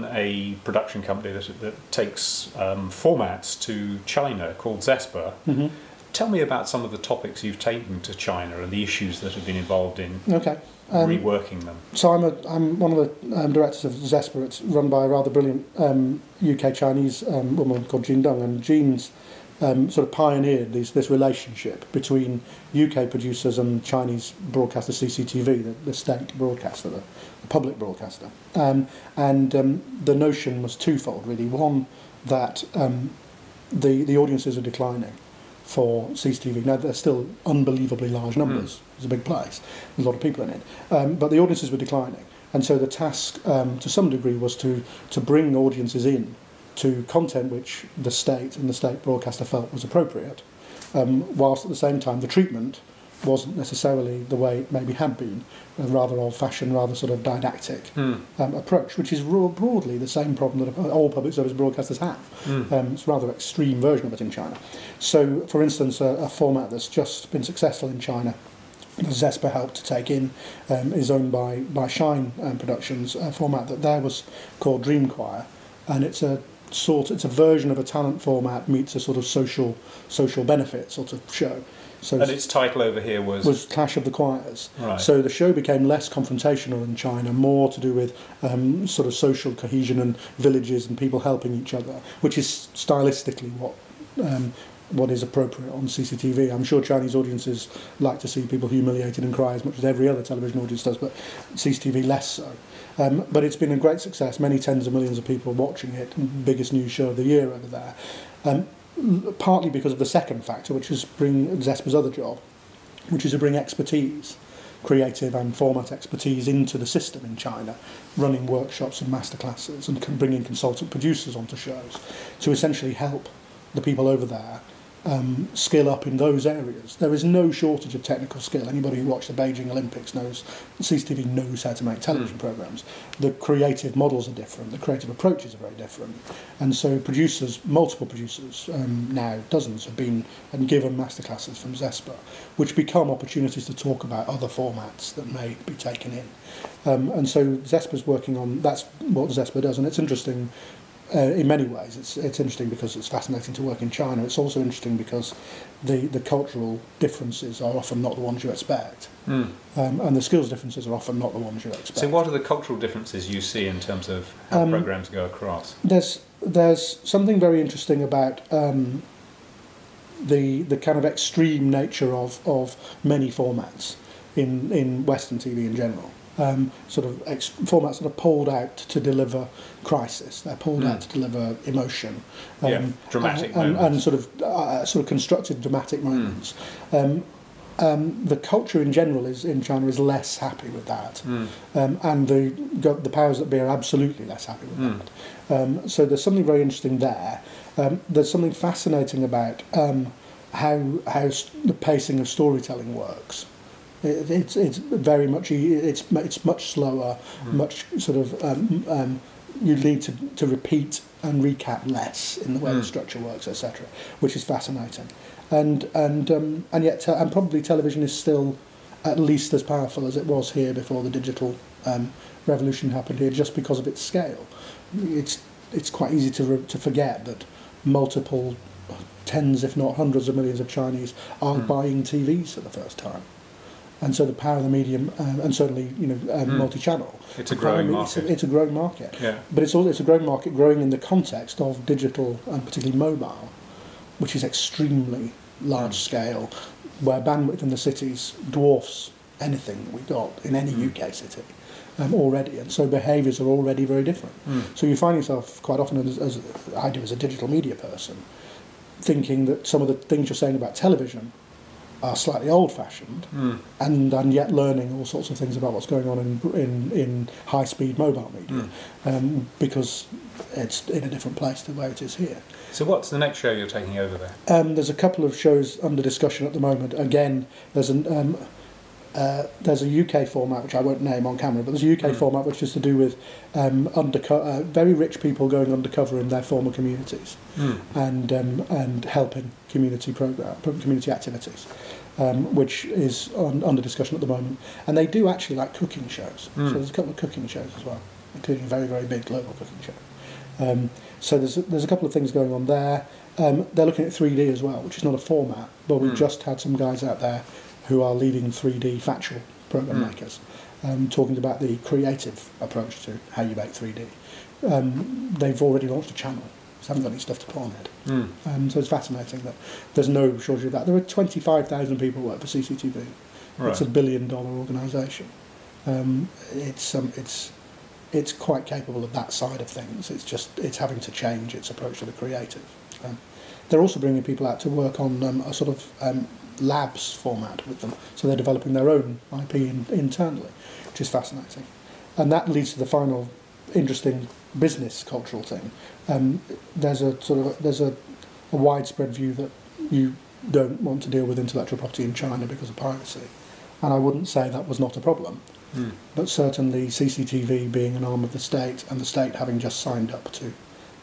A production company that takes formats to China called Zespa. Mm-hmm. Tell me about some of the topics you've taken to China and the issues that have been involved in reworking them. So I'm one of the directors of Zespa. It's run by a rather brilliant UK-Chinese woman called Jean Dong, and Jean's sort of pioneered this relationship between UK producers and Chinese broadcaster CCTV, the state broadcaster, the public broadcaster. The notion was twofold, really. One, that the audiences are declining for CCTV. Now, they're still unbelievably large numbers. It's a big place. There's a lot of people in it. But the audiences were declining. And so the task, to some degree, was to bring audiences in to content which the state and the state broadcaster felt was appropriate, whilst at the same time the treatment wasn't necessarily the way it maybe had been, a rather old-fashioned, rather sort of didactic approach, which is broadly the same problem that all public service broadcasters have. It's a rather extreme version of it in China. So, for instance, a format that's just been successful in China, that Zespa helped to take in, is owned by Shine Productions, a format that there was called Dream Choir, and it's a version of a talent format meets a sort of social benefit sort of show. So and its title over here was Clash of the Choirs. Right. So the show became less confrontational in China, more to do with sort of social cohesion and villages and people helping each other, which is stylistically what is appropriate on CCTV. I'm sure Chinese audiences like to see people humiliated and cry as much as every other television audience does, but CCTV less so. But it's been a great success, many tens of millions of people watching it, biggest news show of the year over there. Partly because of the second factor, which is bring Zespa's other job, which is to bring expertise, creative and format expertise into the system in China, running workshops and masterclasses and bringing consultant producers onto shows to essentially help the people over there skill up in those areas. There is no shortage of technical skill. Anybody who watched the Beijing Olympics knows CCTV knows how to make television programmes. The creative models are different, the creative approaches are very different. And so multiple producers, now dozens, have been and given masterclasses from Zespa, which become opportunities to talk about other formats that may be taken in. And so Zespa's working on, that's what Zespa does, and it's interesting. In many ways, it's interesting because it's fascinating to work in China. It's also interesting because the cultural differences are often not the ones you expect, and the skills differences are often not the ones you expect. So, what are the cultural differences you see in terms of how programs go across? There's something very interesting about the kind of extreme nature of many formats in Western TV in general. Formats that are pulled out to deliver crisis. They're pulled out to deliver emotion, dramatic moments, and sort of constructed dramatic moments. The culture in general in China is less happy with that, and the powers that be are absolutely less happy with that. So there's something very interesting there. There's something fascinating about how the pacing of storytelling works. It's very much it's much slower, much sort of you need to repeat and recap less in the way the structure works, etc., which is fascinating, and yet probably television is still at least as powerful as it was here before the digital revolution happened here, just because of its scale. It's quite easy to forget that multiple tens, if not hundreds of millions of Chinese are buying TVs for the first time. And so the power of the medium, and certainly multi-channel. It's a growing market. It's a growing market. Yeah. But it's a growing market growing in the context of digital and particularly mobile, which is extremely large scale, where bandwidth in the cities dwarfs anything we've got in any UK city already. And so behaviours are already very different. So you find yourself quite often, as I do as a digital media person, thinking that some of the things you're saying about television are slightly old-fashioned, and yet learning all sorts of things about what's going on in high-speed mobile media, because it's in a different place to where it is here. So what's the next show you're taking over there? There's a couple of shows under discussion at the moment. Again, there's a UK format which I won't name on camera, but there's a UK format which is to do with very rich people going undercover in their former communities and helping community activities, which is under discussion at the moment. And they do actually like cooking shows, so there's a couple of cooking shows as well. including a very, very big global cooking show. So there's a couple of things going on there. They're looking at 3D as well, which is not a format, but we've just had some guys out there who are leading 3D factual program makers, talking about the creative approach to how you make 3D. They've already launched a channel, so haven't got any stuff to put on it. So it's fascinating that there's no shortage of that. There are 25,000 people who work for CCTV. Right. It's $1 billion organisation. It's quite capable of that side of things. It's having to change its approach to the creative. They're also bringing people out to work on a sort of labs format with them, so they're developing their own IP internally, which is fascinating. And that leads to the final interesting business cultural thing. There's a widespread view that you don't want to deal with intellectual property in China because of piracy, and I wouldn't say that was not a problem. But certainly CCTV being an arm of the state, and the state having just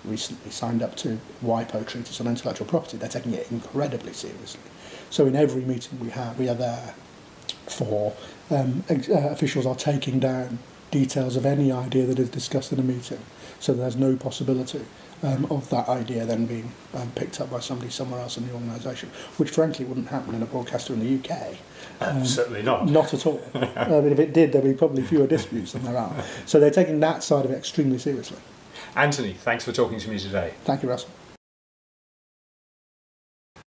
recently signed up to WIPO treaties on intellectual property, they're taking it incredibly seriously. So in every meeting we are there for officials are taking down details of any idea that is discussed in a meeting, so there's no possibility of that idea then being picked up by somebody somewhere else in the organisation, which frankly wouldn't happen in a broadcaster in the UK. Certainly not. Not at all. I mean, if it did, there'd be probably fewer disputes than there are. So they're taking that side of it extremely seriously. Anthony, thanks for talking to me today. Thank you, Russell.